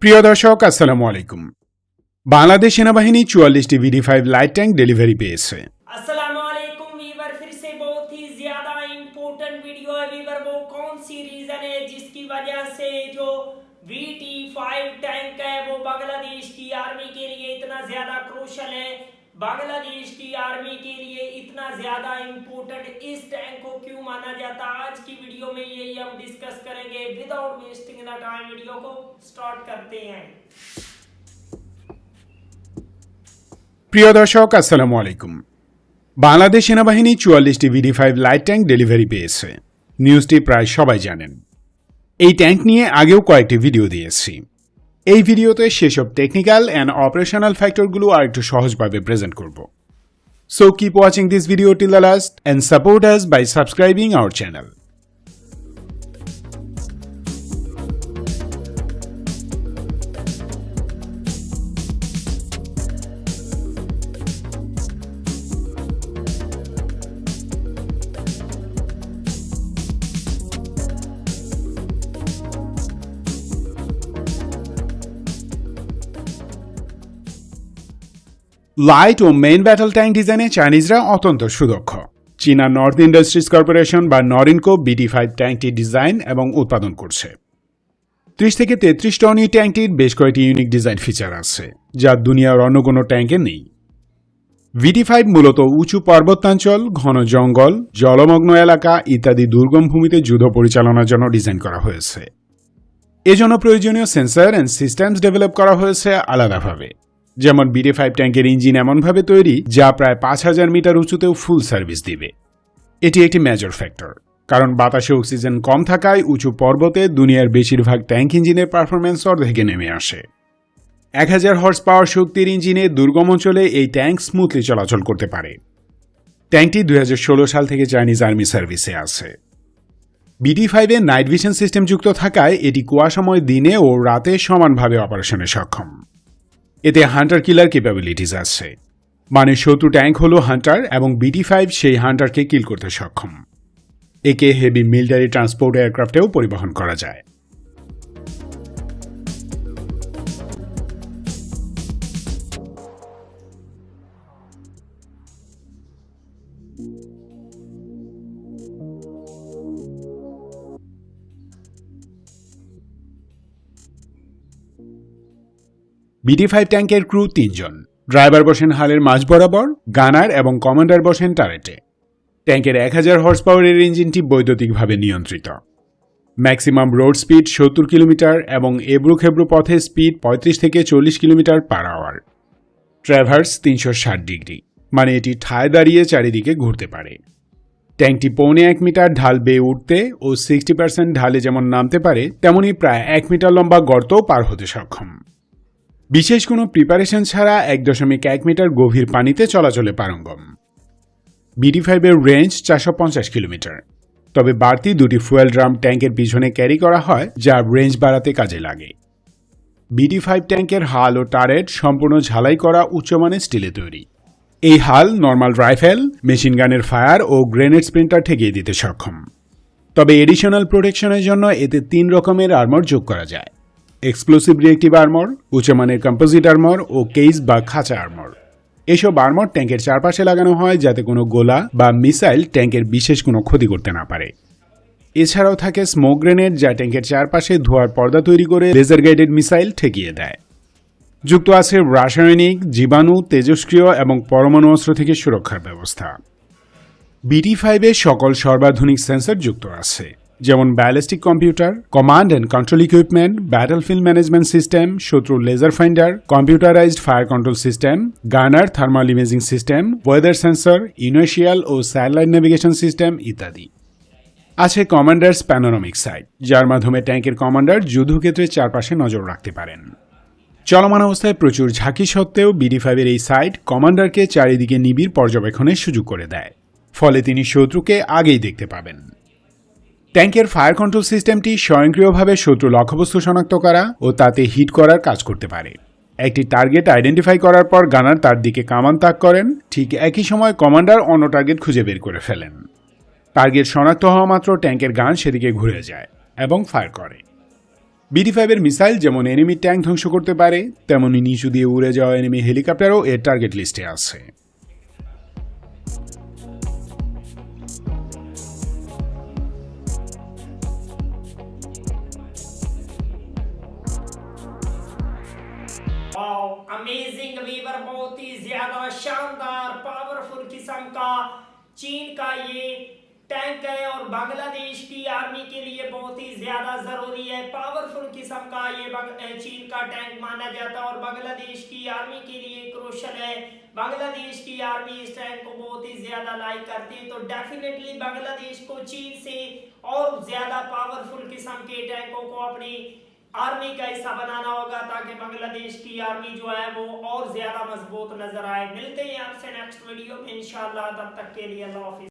প্রিয় দর্শক আসসালামু আলাইকুম। বাংলাদেশ সেনাবাহিনী 44টি VD5 লাইট ট্যাঙ্ক ডেলিভারি পেয়েছে। अस्सलामु अलैकुम वीवर, फिर से बहुत ही ज्यादा इम्पोर्टेंट वीडियो है वीवर। वो कौन सी रीजन है जिसकी वजह से जो VT5 टैंक है वो बांग्लादेश की आर्मी के लिए इतना ज्यादा क्रूशल है, बांग्लादेश की आर्मी के लिए इतना ज्यादा इम्पोर्टेंट इस टैंक को क्यों माना जाता है, आज की वीडियो में यही हम डिस्कस करेंगे। Without wasting the time video को स्टार्ट करते हैं। প্রিয় দর্শক আসসালামু আলাইকুম। বাংলাদেশ সেনাবাহিনী 44টি VD5 লাইট ট্যাঙ্ক ডেলিভারি পেয়েছে। নিউজটি প্রায় সবাই জানেন। এই ট্যাঙ্ক নিয়ে আগেও কয়েকটি ভিডিও দিয়েছি। এই ভিডিওতে সেসব টেকনিক্যাল অ্যান্ড অপারেশনাল ফ্যাক্টরগুলো আর একটু সহজভাবে প্রেজেন্ট করব। So keep watching this video till the last and support us by subscribing our channel. Light ও মেইন ব্যাটল ট্যাঙ্ক ডিজাইনে চাইনিজরা অত্যন্ত সুদক্ষ। চীনা নর্থ ইন্ডাস্ট্রিজ কর্পোরেশন বা নরিনকো BD5 ট্যাঙ্কটি ডিজাইন এবং উৎপাদন করছে। 30 থেকে 33 টন এই ট্যাঙ্কটির বেশ কয়েকটি ইউনিক ডিজাইন ফিচার আছে যা দুনিয়ার অন্য কোনো ট্যাঙ্কে নেই। VD5 মূলত উঁচু পর্বতাঞ্চল, ঘন জঙ্গল, জলমগ্ন এলাকা ইত্যাদি দুর্গম ভূমিতে যুদ্ধ পরিচালনার জন্য ডিজাইন করা হয়েছে। এজন্য প্রয়োজনীয় সেন্সর অ্যান্ড সিস্টেমস ডেভেলপ করা হয়েছে আলাদাভাবে। যেমন BD5 ট্যাঙ্কের ইঞ্জিন এমনভাবে তৈরি যা প্রায় 5000 মিটার উঁচুতেও ফুল সার্ভিস দিবে। এটি একটি মেজর ফ্যাক্টর, কারণ বাতাসে অক্সিজেন কম থাকায় উঁচু পর্বতে দুনিয়ার বেশিরভাগ ট্যাঙ্ক ইঞ্জিনের পারফরম্যান্স অর্ধেকে নেমে আসে। 1000 হর্স পাওয়ার শক্তির ইঞ্জিনে দুর্গম অঞ্চলে এই ট্যাঙ্ক স্মুথলি চলাচল করতে পারে। ট্যাঙ্কটি 2016 সাল থেকে চাইনিজ আর্মি সার্ভিসে আছে। BD5 এ নাইট ভিশন সিস্টেম যুক্ত থাকায় এটি কুয়াশাময় দিনে ও রাতে সমানভাবে অপারেশনে সক্ষম। এতে হান্টার কিলার ক্যাপাবিলিটিস আছে, মানে শত্রু ট্যাঙ্ক হলো হান্টার এবং BD5 সেই হান্টারকে কিল করতে সক্ষম। একে হেভি মিলিটারি ট্রান্সপোর্ট এয়ারক্রাফটেও পরিবহন করা যায়। BD5 ট্যাঙ্কের ক্রু 3 জন। ড্রাইভার বসেন হালের মাঝ বরাবর, গানার এবং কমান্ডার বসেন টারেটে। ট্যাঙ্কের 1000 হর্স পাওয়ারের ইঞ্জিনটি বৈদ্যুতিকভাবে নিয়ন্ত্রিত। ম্যাক্সিমাম রোড স্পিড 70 কিলোমিটার এবং এবড়ো-খেবড়ো পথে স্পিড 35 থেকে 40 kilometre per hour. Traverse 360 degree, মানে এটি ঠায় দাঁড়িয়ে চারিদিকে ঘুরতে পারে। ট্যাঙ্কটি 1.25 মিটার ঢাল বেয়ে উঠতে ও 60% ঢালে যেমন নামতে পারে তেমনি প্রায় 1 মিটার লম্বা গর্তও পার হতে সক্ষম। বিশেষ কোনো প্রিপারেশন ছাড়া 1.1 মিটার গভীর পানিতে চলাচলে পারঙ্গম। BD5 এর রেঞ্জ 450 কিলোমিটার, তবে বাড়তি দুটি ফুয়েল ড্রাম ট্যাঙ্কের পিছনে ক্যারি করা হয় যা রেঞ্জ বাড়াতে কাজে লাগে। BD5 ট্যাঙ্কের হাল ও টারেট সম্পূর্ণ ঝালাই করা উচ্চমানের স্টিলে তৈরি। এই হাল নর্মাল রাইফেল, মেশিন গানের ফায়ার ও গ্রেনেড স্প্রিন্টার ঠেকিয়ে দিতে সক্ষম। তবে এডিশনাল প্রোটেকশনের জন্য এতে 3 রকমের আর্মর যোগ করা যায়: এক্সপ্লোসিভ রিয়েক্টিভ আর্মর, উচ্চমানের কম্পোজিট আর্মর ও কেস বা খাঁচা আর্মর। এসব আর্মর ট্যাঙ্কের চারপাশে লাগানো হয় যাতে কোনো গোলা বা মিসাইল ট্যাঙ্কের বিশেষ কোনো ক্ষতি করতে না পারে। এছাড়াও থাকে স্মোক গ্রেনেড যা ট্যাঙ্কের চারপাশে ধোঁয়ার পর্দা তৈরি করে লেজার গাইডেড মিসাইল ঠেকিয়ে দেয়। যুক্ত আছে রাসায়নিক, জীবাণু, তেজস্ক্রিয় এবং পরমাণু অস্ত্র থেকে সুরক্ষার ব্যবস্থা। BD5 এ সকল সর্বাধুনিক সেন্সর যুক্ত আছে, যেমন ballistic computer, command and control equipment, battlefield management system, শত্রুর laser finder, computerised fire control system, gunner thermal imaging system, weather sensor, inertial ও স্যাটেলাইট নেভিগেশন সিস্টেম ইত্যাদি। আছে কমান্ডার্স প্যানোরামিক সাইট, যার মাধ্যমে ট্যাঙ্কের কমান্ডার যুদ্ধক্ষেত্রে চারপাশে নজর রাখতে পারেন। চলমান অবস্থায় প্রচুর ঝাঁকি সত্ত্বেও BD5 এর এই সাইট কমান্ডারকে চারিদিকে নিবিড় পর্যবেক্ষণের সুযোগ করে দেয়, ফলে তিনি শত্রুকে আগেই দেখতে পাবেন। ট্যাঙ্কের ফায়ার কন্ট্রোল সিস্টেমটি স্বয়ংক্রিয়ভাবে শত্রু লক্ষ্যবস্তু শনাক্ত করা ও তাতে হিট করার কাজ করতে পারে। একটি টার্গেট আইডেন্টিফাই করার পর গানার তার দিকে কামান তাক করেন, ঠিক একই সময় কমান্ডার অন্য টার্গেট খুঁজে বের করে ফেলেন। টার্গেট শনাক্ত হওয়া মাত্র ট্যাঙ্কের গান সেদিকে ঘুরে যায় এবং ফায়ার করে। BT-5 এর মিসাইল যেমন এনিমি ট্যাঙ্ক ধ্বংস করতে পারে, তেমনি নিচু দিয়ে উড়ে যাওয়া এনিমি হেলিকপ্টারও এর টার্গেট লিস্টে আছে। अमेजिंग वीवर, बहुत ही ज्यादा शानदार पावरफुल किस्म का चीन का ये टैंक है और बांग्लादेश की आर्मी के लिए बहुत ही ज्यादा जरूरी है। पावरफुल किस्म का ये चीन का टैंक माना जाता है और बांग्लादेश की आर्मी के लिए क्रूशल है। बांग्लादेश की आर्मी इस टैंक को बहुत ही ज्यादा लाइक करती है, तो डेफिनेटली बांग्लादेश को चीन से और ज्यादा पावरफुल किस्म के टैंकों को अपनी आर्मी का हिस्सा बनाना होगा, ताकि बांग्लादेश की आर्मी जो है वो और ज्यादा मजबूत नजर आए। मिलते हैं आपसे नेक्स्ट वीडियो में इंशाल्लाह, तब तक के लिए अल्लाह हाफिज।